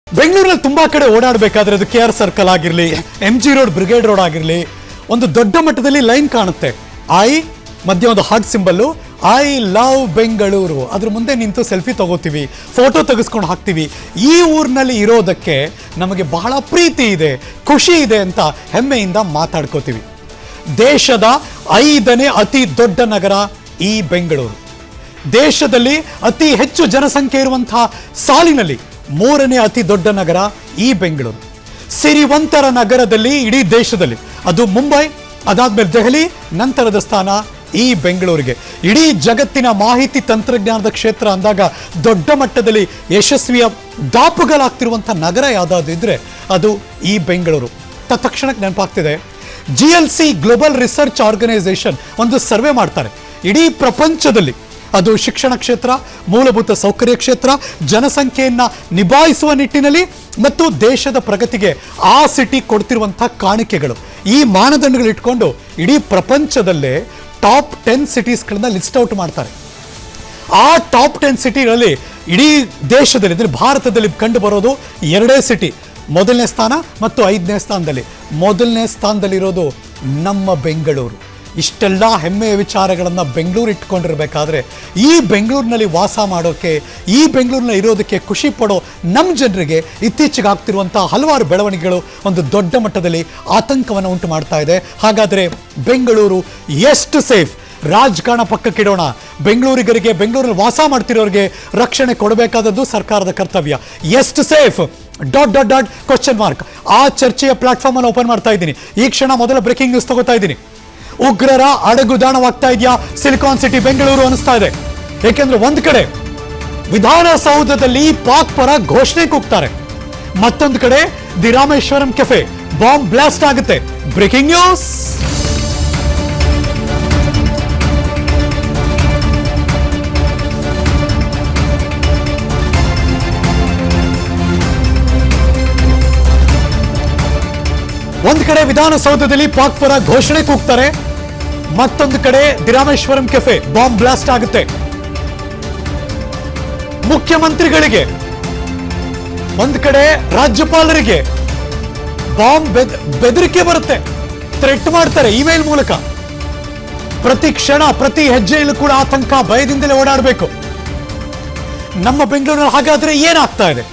ಬೆಂಗಳೂರಲ್ಲಿ ತುಂಬಾ ಕಡೆ ಓಡಾಡಬೇಕಾದ್ರೆ ಅದು KR ಸರ್ಕಲ್ ಆಗಿರಲಿ, MG ರೋಡ್, ಬ್ರಿಗೇಡ್ ರೋಡ್ ಆಗಿರಲಿ, ಒಂದು ದೊಡ್ಡ ಮಟ್ಟದಲ್ಲಿ ಲೈನ್ ಕಾಣುತ್ತೆ. ಮಧ್ಯೆ ಒಂದು heart symbol, I love Bengaluru. ಅದ್ರ ಮುಂದೆ ನಿಂತು ಸೆಲ್ಫಿ ತಗೋತೀವಿ, ಫೋಟೋ ತೆಗೆಸ್ಕೊಂಡು ಹಾಕ್ತೀವಿ. ಈ ಊರಿನಲ್ಲಿ ಇರೋದಕ್ಕೆ ನಮಗೆ ಬಹಳ ಪ್ರೀತಿ ಇದೆ, ಖುಷಿ ಇದೆ ಅಂತ ಹೆಮ್ಮೆಯಿಂದ ಮಾತಾಡ್ಕೋತೀವಿ. ದೇಶದ 5ನೇ ಅತಿ ದೊಡ್ಡ ನಗರ ಈ ಬೆಂಗಳೂರು. ದೇಶದಲ್ಲಿ ಅತಿ ಹೆಚ್ಚು ಜನಸಂಖ್ಯೆ ಇರುವಂತಹ ಸಾಲಿನಲ್ಲಿ 3ನೇ ಅತಿ ದೊಡ್ಡ ನಗರ ಈ ಬೆಂಗಳೂರು. ಸಿರಿವಂತರ ನಗರದಲ್ಲಿ ಇಡೀ ದೇಶದಲ್ಲಿ ಅದು ಮುಂಬೈ, ಅದಾದ್ಮೇಲೆ ದೆಹಲಿ, ನಂತರದ ಸ್ಥಾನ ಈ ಬೆಂಗಳೂರಿಗೆ. ಇಡೀ ಜಗತ್ತಿನ ಮಾಹಿತಿ ತಂತ್ರಜ್ಞಾನದ ಕ್ಷೇತ್ರ ಅಂದಾಗ ದೊಡ್ಡ ಮಟ್ಟದಲ್ಲಿ ಯಶಸ್ವಿಯ ದಾಪುಗಳಾಗ್ತಿರುವಂಥ ನಗರ ಯಾವುದಾದ್ರು ಇದ್ರೆ ಅದು ಈ ಬೆಂಗಳೂರು. ತಕ್ಷಣಕ್ಕೆ ನೆನಪಾಗ್ತಿದೆ, GLC ಗ್ಲೋಬಲ್ ರಿಸರ್ಚ್ ಆರ್ಗನೈಸೇಷನ್ ಒಂದು ಸರ್ವೆ ಮಾಡ್ತಾರೆ. ಇಡೀ ಪ್ರಪಂಚದಲ್ಲಿ ಅದು ಶಿಕ್ಷಣ ಕ್ಷೇತ್ರ, ಮೂಲಭೂತ ಸೌಕರ್ಯ ಕ್ಷೇತ್ರ, ಜನಸಂಖ್ಯೆಯನ್ನು ನಿಭಾಯಿಸುವ ನಿಟ್ಟಿನಲ್ಲಿ ಮತ್ತು ದೇಶದ ಪ್ರಗತಿಗೆ ಆ ಸಿಟಿ ಕೊಡ್ತಿರುವಂಥ ಕಾಣಿಕೆಗಳು, ಈ ಮಾನದಂಡಗಳು ಇಟ್ಕೊಂಡು ಇಡೀ ಪ್ರಪಂಚದಲ್ಲೇ ಟಾಪ್ 10 ಸಿಟೀಸ್ಗಳನ್ನ ಲಿಸ್ಟ್ ಔಟ್ ಮಾಡ್ತಾರೆ. ಆ ಟಾಪ್ 10 ಸಿಟಿಗಳಲ್ಲಿ ಇಡೀ ದೇಶದಲ್ಲಿ ಅಂದರೆ ಭಾರತದಲ್ಲಿ ಕಂಡು ಬರೋದು 2 ಸಿಟಿ. ಮೊದಲನೇ ಸ್ಥಾನ ಮತ್ತು 5ನೇ ಸ್ಥಾನದಲ್ಲಿ. ಮೊದಲನೇ ಸ್ಥಾನದಲ್ಲಿರೋದು ನಮ್ಮ ಬೆಂಗಳೂರು. ಇಷ್ಟೆಲ್ಲ ಹೆಮ್ಮೆಯ ವಿಚಾರಗಳನ್ನು ಬೆಂಗಳೂರು ಇಟ್ಕೊಂಡಿರಬೇಕಾದ್ರೆ ಈ ಬೆಂಗಳೂರಿನಲ್ಲಿ ವಾಸ ಮಾಡೋಕ್ಕೆ, ಈ ಬೆಂಗಳೂರಿನಲ್ಲಿ ಇರೋದಕ್ಕೆ ಖುಷಿ ಪಡೋ ನಮ್ಮ ಜನರಿಗೆ ಇತ್ತೀಚೆಗೆ ಆಗ್ತಿರುವಂಥ ಹಲವಾರು ಬೆಳವಣಿಗೆಗಳು ಒಂದು ದೊಡ್ಡ ಮಟ್ಟದಲ್ಲಿ ಆತಂಕವನ್ನು ಉಂಟು ಮಾಡ್ತಾ ಇದೆ. ಹಾಗಾದರೆ ಬೆಂಗಳೂರು ಎಷ್ಟು ಸೇಫ್? ರಾಜಕಾರಣ ಪಕ್ಕಕ್ಕಿಡೋಣ, ಬೆಂಗಳೂರಿಗರಿಗೆ, ಬೆಂಗಳೂರಲ್ಲಿ ವಾಸ ಮಾಡ್ತಿರೋರಿಗೆ ರಕ್ಷಣೆ ಕೊಡಬೇಕಾದದ್ದು ಸರ್ಕಾರದ ಕರ್ತವ್ಯ. ಎಷ್ಟು ಸೇಫ್? ... Question mark. ಆ ಚರ್ಚೆಯ ಪ್ಲಾಟ್ಫಾರ್ಮ್ ಅನ್ನು ಓಪನ್ ಮಾಡ್ತಾ ಇದ್ದೀನಿ. ಈ ಕ್ಷಣ ಮೊದಲ ಬ್ರೇಕಿಂಗ್ ನ್ಯೂಸ್ ತಗೋತಾ ಇದ್ದೀನಿ. ಉಗ್ರರ ಅಡಗುದಾಣವಾಗ್ತಾ ಇದೆಯಾ ಸಿಲಿಕಾನ್ ಸಿಟಿ ಬೆಂಗಳೂರು ಅನಿಸ್ತಾ ಇದೆ. ಏಕೆಂದ್ರೆ ಒಂದು ಕಡೆ ವಿಧಾನಸೌಧದಲ್ಲಿ ಪಾಕ್ ಪರ ಘೋಷಣೆ ಕೂಗ್ತಾರೆ, ಮತ್ತೊಂದು ಕಡೆ the Rameshwaram cafe bomb blast ಆಗುತ್ತೆ. Breaking news. ಒಂದು ಕಡೆ ವಿಧಾನಸೌಧದಲ್ಲಿ ಪಾಕ್ ಪರ ಘೋಷಣೆ ಕೂಗ್ತಾರೆ, ಮತ್ತೊಂದು ಕಡೆ the Rameshwaram cafe bomb blast ಆಗುತ್ತೆ. ಮುಖ್ಯಮಂತ್ರಿಗಳಿಗೆ, ಒಂದು ಕಡೆ ರಾಜ್ಯಪಾಲರಿಗೆ ಬಾಂಬ್ ಬೆದರಿಕೆ ಬರುತ್ತೆ, ಥ್ರೆಟ್ ಮಾಡ್ತಾರೆ ಇಮೇಲ್ ಮೂಲಕ. ಪ್ರತಿ ಕ್ಷಣ, ಪ್ರತಿ ಹೆಜ್ಜೆಯಲ್ಲೂ ಕೂಡ ಆತಂಕ, ಭಯದಿಂದಲೇ ಓಡಾಡಬೇಕು. ನಮ್ಮ ಬೆಂಗಳೂರಿನಲ್ಲಿ ಹಾಗಾದ್ರೆ ಏನಾಗ್ತಾ ಇದೆ?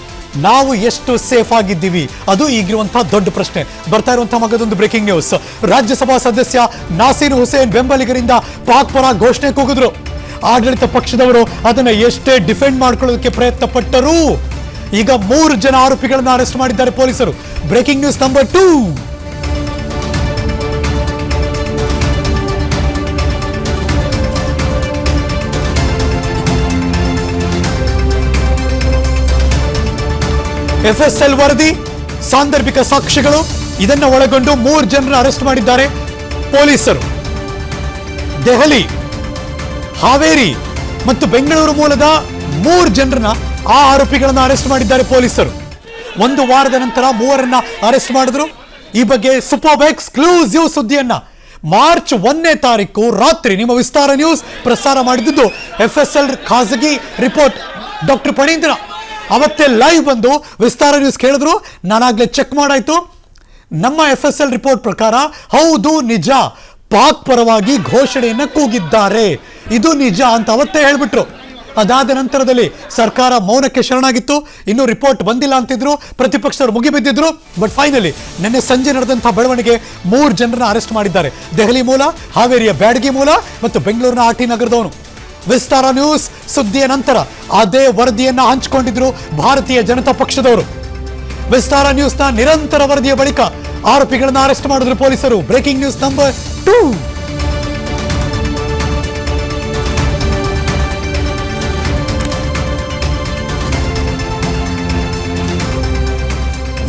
ನಾವು ಎಷ್ಟು ಸೇಫ್ ಆಗಿದ್ದೀವಿ? ಅದು ಈಗಿರುವಂತಹ ದೊಡ್ಡ ಪ್ರಶ್ನೆ. ಬರ್ತಾ ಇರುವಂತಹ ಮಗದೊಂದು ಬ್ರೇಕಿಂಗ್ ನ್ಯೂಸ್. ರಾಜ್ಯಸಭಾ ಸದಸ್ಯ ನಾಸೀರ್ ಹುಸೇನ್ ಬೆಂಬಲಿಗರಿಂದ ಪಾಕ್ ಪರ ಘೋಷಣೆ ಕೂಗಿದ್ರು. ಆಡಳಿತ ಪಕ್ಷದವರು ಅದನ್ನ ಎಷ್ಟೇ ಡಿಫೆಂಡ್ ಮಾಡ್ಕೊಳ್ಳೋದಕ್ಕೆ ಪ್ರಯತ್ನ ಪಟ್ಟರೂ ಈಗ 3 ಜನ ಆರೋಪಿಗಳನ್ನು ಅರೆಸ್ಟ್ ಮಾಡಿದ್ದಾರೆ ಪೊಲೀಸರು. Breaking news number 2. FSL ವರದಿ, ಸಾಂದರ್ಭಿಕ ಸಾಕ್ಷ್ಯಗಳು ಇದನ್ನು ಒಳಗೊಂಡು 3 ಜನರನ್ನು ಅರೆಸ್ಟ್ ಮಾಡಿದ್ದಾರೆ ಪೊಲೀಸರು. ದೆಹಲಿ, ಹಾವೇರಿ ಮತ್ತು ಬೆಂಗಳೂರು ಮೂಲದ 3 ಜನರನ್ನ, ಆ ಆರೋಪಿಗಳನ್ನು ಅರೆಸ್ಟ್ ಮಾಡಿದ್ದಾರೆ ಪೊಲೀಸರು. 1 ವಾರದ ನಂತರ 3ರನ್ನ ಅರೆಸ್ಟ್ ಮಾಡಿದ್ರು. ಈ ಬಗ್ಗೆ ಸೂಪರ್ ಎಕ್ಸ್ಕ್ಲೂಸಿವ್ ಸುದ್ದಿಯನ್ನ ಮಾರ್ಚ್ 1ನೇ ತಾರೀಕು ರಾತ್ರಿ ನಿಮ್ಮ ವಿಸ್ತಾರ ನ್ಯೂಸ್ ಪ್ರಸಾರ ಮಾಡಿದ್ದು. FSL ಖಾಸಗಿ ರಿಪೋರ್ಟ್ ಡಾಕ್ಟರ್ ಪಣೀಂದ್ರ ಅವತ್ತೇ ಲೈವ್ ಬಂದು ವಿಸ್ತಾರ ನ್ಯೂಸ್ ಕೇಳಿದ್ರು. ನಾನಾಗಲೇ ಚೆಕ್ ಮಾಡಾಯ್ತು. ನಮ್ಮ FSL ರಿಪೋರ್ಟ್ ಪ್ರಕಾರ ಹೌದು, ನಿಜ, ಪಾಕ್ ಪರವಾಗಿ ಘೋಷಣೆಯನ್ನು ಕೂಗಿದ್ದಾರೆ, ಇದು ನಿಜ ಅಂತ ಅವತ್ತೇ ಹೇಳ್ಬಿಟ್ರು. ಅದಾದ ನಂತರದಲ್ಲಿ ಸರ್ಕಾರ ಮೌನಕ್ಕೆ ಶರಣಾಗಿತ್ತು. ಇನ್ನೂ ರಿಪೋರ್ಟ್ ಬಂದಿಲ್ಲ ಅಂತಿದ್ರು, ಪ್ರತಿಪಕ್ಷದವರು ಮುಗಿಬಿದ್ದಿದ್ರು. ಬಟ್ ಫೈನಲಿ ನಿನ್ನೆ ಸಂಜೆ ನಡೆದಂಥ ಬೆಳವಣಿಗೆ 3 ಜನರನ್ನ ಅರೆಸ್ಟ್ ಮಾಡಿದ್ದಾರೆ. ದೆಹಲಿ ಮೂಲ, ಹಾವೇರಿಯ ಬ್ಯಾಡಗಿ ಮೂಲ ಮತ್ತು ಬೆಂಗಳೂರಿನ RT ನಗರದವನು. ವಿಸ್ತಾರ ನ್ಯೂಸ್ ಸುದ್ದಿಯ ನಂತರ ಅದೇ ವರದಿಯನ್ನ ಹಂಚಿಕೊಂಡಿದ್ರು ಭಾರತೀಯ ಜನತಾ ಪಕ್ಷದವರು. ವಿಸ್ತಾರ ನ್ಯೂಸ್ನ ನಿರಂತರ ವರದಿಯ ಬಳಿಕ ಆರೋಪಿಗಳನ್ನು ಅರೆಸ್ಟ್ ಮಾಡಿದ್ರು ಪೊಲೀಸರು. Breaking news number 2.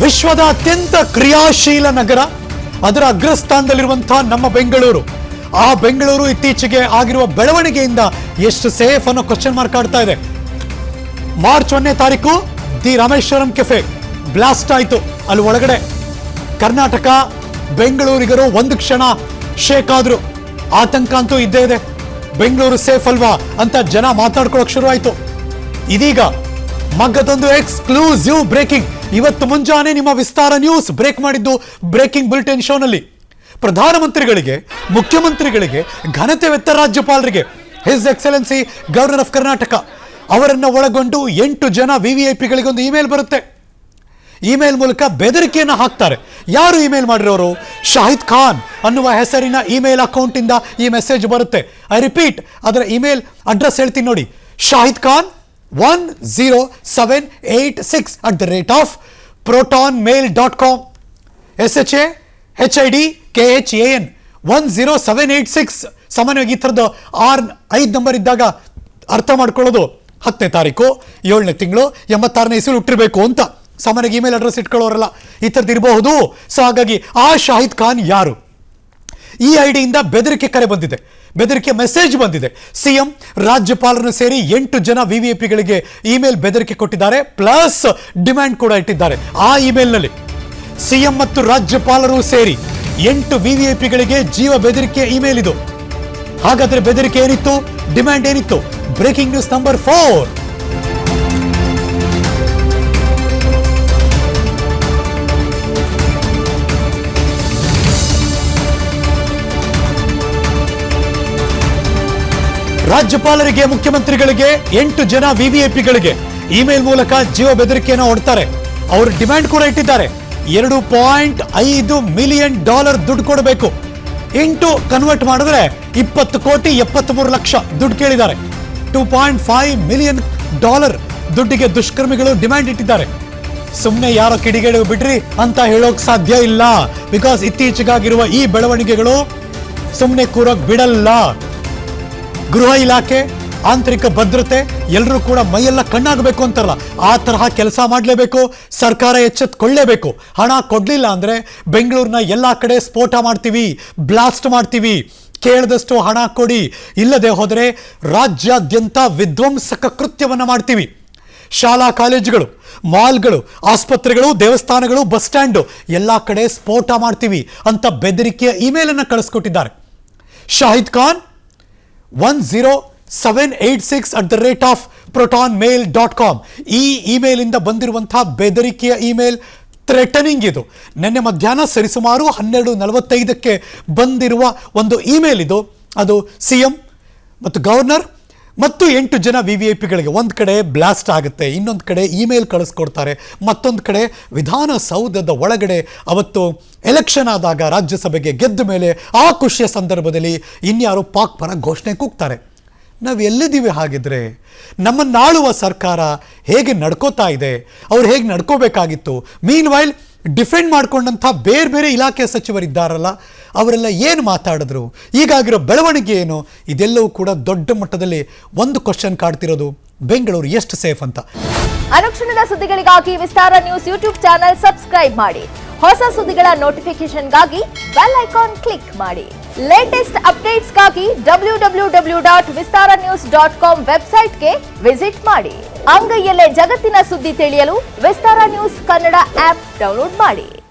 ವಿಶ್ವದ ಅತ್ಯಂತ ಕ್ರಿಯಾಶೀಲ ನಗರ, ಅದರ ಅಗ್ರಸ್ಥಾನದಲ್ಲಿರುವಂತಹ ನಮ್ಮ ಬೆಂಗಳೂರು. ಆ ಬೆಂಗಳೂರು ಇತ್ತೀಚೆಗೆ ಆಗಿರುವ ಬೆಳವಣಿಗೆಯಿಂದ ಎಷ್ಟು ಸೇಫ್ ಅನ್ನೋ ಕ್ವಶನ್ ಮಾರ್ಕ್ ಆಡ್ತಾ ಇದೆ. ಮಾರ್ಚ್ 1ನೇ ತಾರೀಕು ದಿ ರಾಮೇಶ್ವರಂ ಕೆಫೆ ಬ್ಲಾಸ್ಟ್ ಆಯಿತು. ಅಲ್ಲಿ ಒಳಗಡೆ ಕರ್ನಾಟಕ ಬೆಂಗಳೂರಿಗರು ಒಂದು ಕ್ಷಣ ಶೇಕ್ ಆದ್ರು. ಆತಂಕ ಅಂತೂ ಇದ್ದೇ ಇದೆ. ಬೆಂಗಳೂರು ಸೇಫ್ ಅಲ್ವಾ ಅಂತ ಜನ ಮಾತಾಡ್ಕೊಳ್ಳೋಕೆ ಶುರು ಆಯಿತು. ಇದೀಗ ಮಗದೊಂದು ಎಕ್ಸ್ಕ್ಲೂಸಿವ್ ಬ್ರೇಕಿಂಗ್. ಇವತ್ತು ಮುಂಜಾನೆ ನಿಮ್ಮ ವಿಸ್ತಾರ ನ್ಯೂಸ್ ಬ್ರೇಕ್ ಮಾಡಿದ್ದು ಬ್ರೇಕಿಂಗ್ ಬುಲೆಟಿನ್ ಶೋನಲ್ಲಿ ಪ್ರಧಾನಮಂತ್ರಿಗಳಿಗೆ, ಮುಖ್ಯಮಂತ್ರಿಗಳಿಗೆ, ಘನತೆವೆತ್ತ ರಾಜ್ಯಪಾಲರಿಗೆ, his excellency governor of Karnataka ಅವರನ್ನು ಒಳಗೊಂಡು 8 ಜನ VVIPಗಳಿಗೆ ಒಂದು ಇಮೇಲ್ ಬರುತ್ತೆ. ಇಮೇಲ್ ಮೂಲಕ ಬೆದರಿಕೆಯನ್ನು ಹಾಕ್ತಾರೆ. ಯಾರು ಇಮೇಲ್ ಮಾಡಿರೋರು? ಶಾಹಿದ್ ಖಾನ್ ಅನ್ನುವ ಹೆಸರಿನ ಇಮೇಲ್ ಅಕೌಂಟ್ ಇಂದ ಈ ಮೆಸೇಜ್ ಬರುತ್ತೆ. ಐ ರಿಪೀಟ್, ಅದರ ಇಮೇಲ್ ಅಡ್ರೆಸ್ ಹೇಳ್ತೀನಿ ನೋಡಿ. Shahid Khan 10786@protonmail.com SHAHIDKHAN 10786. ಸಾಮಾನ್ಯವಾಗಿ ಈ ಥರದ್ದು 5 ನಂಬರ್ ಇದ್ದಾಗ ಅರ್ಥ ಮಾಡ್ಕೊಳ್ಳೋದು 10ನೇ ತಾರೀಕು 7ನೇ ತಿಂಗಳು 86ನೇ ಇಸ್ವಿ ಹುಟ್ಟಿರಬೇಕು ಅಂತ. ಸಾಮಾನ್ಯವಾಗಿ ಇಮೇಲ್ ಅಡ್ರೆಸ್ ಇಟ್ಕೊಳ್ಳೋರಲ್ಲ, ಈ ಥರದ್ದು ಇರಬಹುದು. ಸೊ ಹಾಗಾಗಿ ಆ ಶಾಹಿದ್ ಖಾನ್ ಯಾರು? ಈ ಐಡಿಯಿಂದ ಬೆದರಿಕೆ ಕರೆ ಬಂದಿದೆ, ಬೆದರಿಕೆ ಮೆಸೇಜ್ ಬಂದಿದೆ. ಸಿಎಂ, ರಾಜ್ಯಪಾಲರನ್ನು ಸೇರಿ 8 ಜನ VVIPಗಳಿಗೆ ಇಮೇಲ್ ಬೆದರಿಕೆ ಕೊಟ್ಟಿದ್ದಾರೆ, ಪ್ಲಸ್ ಡಿಮ್ಯಾಂಡ್ ಕೂಡ ಇಟ್ಟಿದ್ದಾರೆ. ಆ ಇಮೇಲ್ನಲ್ಲಿ ಸಿಎಂ ಮತ್ತು ರಾಜ್ಯಪಾಲರು ಸೇರಿ 8 VVIPಗಳಿಗೆ ಜೀವ ಬೆದರಿಕೆ ಇಮೇಲ್ ಇದು. ಹಾಗಾದ್ರೆ ಬೆದರಿಕೆ ಏನಿತ್ತು, ಡಿಮ್ಯಾಂಡ್ ಏನಿತ್ತು? Breaking news number 4. ರಾಜ್ಯಪಾಲರಿಗೆ, ಮುಖ್ಯಮಂತ್ರಿಗಳಿಗೆ 8 ಜನ VVIPಗಳಿಗೆ ಇಮೇಲ್ ಮೂಲಕ ಜೀವ ಬೆದರಿಕೆಯನ್ನು ಹೊಡ್ತಾರೆ. ಅವರು ಡಿಮ್ಯಾಂಡ್ ಕೂಡ ಇಟ್ಟಿದ್ದಾರೆ. $2.5 ಮಿಲಿಯನ್ ದುಡ್ಡು ಕೊಡಬೇಕು. ಇಂಟು ಕನ್ವರ್ಟ್ ಮಾಡಿದ್ರೆ 20 ಕೋಟಿ 73 ಲಕ್ಷ ದುಡ್ಡು ಕೇಳಿದ್ದಾರೆ. $2.5 ಮಿಲಿಯನ್ ದುಡ್ಡಿಗೆ ದುಷ್ಕರ್ಮಿಗಳು ಡಿಮ್ಯಾಂಡ್ ಇಟ್ಟಿದ್ದಾರೆ. ಸುಮ್ಮನೆ ಯಾರೋ ಕಿಡಿಗೇಡಿ ಬಿಡ್ರಿ ಅಂತ ಹೇಳೋಕ್ ಸಾಧ್ಯ ಇಲ್ಲ. ಬಿಕಾಸ್ ಇತ್ತೀಚೆಗಾಗಿರುವ ಈ ಬೆಳವಣಿಗೆಗಳು ಸುಮ್ಮನೆ ಕೂರೋಕ್ ಬಿಡಲ್ಲ. ಗೃಹ ಇಲಾಖೆ, ಆಂತರಿಕ ಭದ್ರತೆ ಎಲ್ಲರೂ ಕೂಡ ಮೈಯೆಲ್ಲ ಕಣ್ಣಾಗಬೇಕು ಅಂತಾರಲ್ಲ, ಆ ತರಹ ಕೆಲಸ ಮಾಡಲೇಬೇಕು. ಸರ್ಕಾರ ಎಚ್ಚೆತ್ತುಕೊಳ್ಳೇಬೇಕು. ಹಣ ಕೊಡಲಿಲ್ಲ ಅಂದರೆ ಬೆಂಗಳೂರಿನ ಎಲ್ಲ ಕಡೆ ಸ್ಫೋಟ ಮಾಡ್ತೀವಿ, ಬ್ಲಾಸ್ಟ್ ಮಾಡ್ತೀವಿ, ಕೇಳಿದಷ್ಟು ಹಣ ಕೊಡಿ, ಇಲ್ಲದೆ ಹೋದರೆ ರಾಜ್ಯಾದ್ಯಂತ ವಿಧ್ವಂಸಕ ಕೃತ್ಯವನ್ನು ಮಾಡ್ತೀವಿ. ಶಾಲಾ ಕಾಲೇಜುಗಳು, ಮಾಲ್ಗಳು, ಆಸ್ಪತ್ರೆಗಳು, ದೇವಸ್ಥಾನಗಳು, ಬಸ್ ಸ್ಟ್ಯಾಂಡು ಎಲ್ಲ ಕಡೆ ಸ್ಫೋಟ ಮಾಡ್ತೀವಿ ಅಂತ ಬೆದರಿಕೆಯ ಇಮೇಲನ್ನು ಕಳಿಸ್ಕೊಟ್ಟಿದ್ದಾರೆ. ಶಾಹಿದ್ ಖಾನ್ 10786@protonmail.com ಈ ಇಮೇಲ್ ಇಂದ ಬಂದಿರುವಂತಹ ಬೆದರಿಕೆಯ ಇಮೇಲ್, ಥ್ರೆಟನಿಂಗ್ ಇದು. ನಿನ್ನೆ ಮಧ್ಯಾಹ್ನ ಸರಿಸುಮಾರು 12:45ಕ್ಕೆ ಬಂದಿರುವ ಒಂದು ಇಮೇಲ್ ಇದು. ಅದು ಸಿಎಂ ಮತ್ತು ಗವರ್ನರ್ ಮತ್ತು 8 ಜನ VVIPಗಳಿಗೆ ಒಂದು ಕಡೆ ಬ್ಲಾಸ್ಟ್ ಆಗುತ್ತೆ, ಇನ್ನೊಂದು ಕಡೆ ಇಮೇಲ್ ಕಳಿಸ್ಕೊಡ್ತಾರೆ, ಮತ್ತೊಂದು ಕಡೆ ವಿಧಾನಸೌಧದ ಒಳಗಡೆ ಅವತ್ತು ಎಲೆಕ್ಷನ್ ಆದಾಗ ರಾಜ್ಯಸಭೆಗೆ ಗೆದ್ದ ಮೇಲೆ ಆ ಖುಷಿಯ ಸಂದರ್ಭದಲ್ಲಿ ಇನ್ಯಾರು ಪಾಕ್ ಪರ ಘೋಷಣೆ ಕೂಗ್ತಾರೆ. ನಾವು ಎಲ್ಲಿದ್ದೀವಿ? ಹಾಗಿದ್ರೆ ನಮ್ಮನ್ನಾಳುವ ಸರ್ಕಾರ ಹೇಗೆ ನಡ್ಕೋತಾ ಇದೆ, ಅವ್ರು ಹೇಗೆ ನಡ್ಕೋಬೇಕಾಗಿತ್ತು? ಮೀನ್ ವೈಲ್ ಡಿಫೆಂಡ್ ಮಾಡ್ಕೊಂಡಂಥ ಬೇರೆ ಬೇರೆ ಇಲಾಖೆ ಸಚಿವರಿದ್ದಾರಲ್ಲ, ಅವರೆಲ್ಲ ಏನು ಮಾತಾಡಿದ್ರು, ಈಗಾಗಿರೋ ಬೆಳವಣಿಗೆ ಏನು? ಇದೆಲ್ಲವೂ ಕೂಡ ದೊಡ್ಡ ಮಟ್ಟದಲ್ಲಿ ಒಂದು ಕ್ವಶನ್ ಕಾಡ್ತಿರೋದು, ಬೆಂಗಳೂರು ಎಷ್ಟು ಸೇಫ್ ಅಂತ. ಅನುಕ್ಷಣದ ಸುದ್ದಿಗಳಿಗಾಗಿ ವಿಸ್ತಾರ ನ್ಯೂಸ್ ಯೂಟ್ಯೂಬ್ ಚಾನೆಲ್ ಸಬ್ಸ್ಕ್ರೈಬ್ ಮಾಡಿ. ಹೊಸ ಸುದ್ದಿಗಳ ನೋಟಿಫಿಕೇಶನ್ಗಾಗಿ ಬೆಲ್ ಐಕಾನ್ ಕ್ಲಿಕ್ ಮಾಡಿ. ಲೇಟೆಸ್ಟ್ ಅಪ್ಡೇಟ್ಸ್ಗಾಗಿ www.vistaranews.com ವೆಬ್ಸೈಟ್ಗೆ ವಿಸಿಟ್ ಮಾಡಿ. ಅಂಗೈಯಲ್ಲೇ ಜಗತ್ತಿನ ಸುದ್ದಿ ತಿಳಿಯಲು ವಿಸ್ತಾರ ನ್ಯೂಸ್ ಕನ್ನಡ ಆಪ್ ಡೌನ್ಲೋಡ್ ಮಾಡಿ.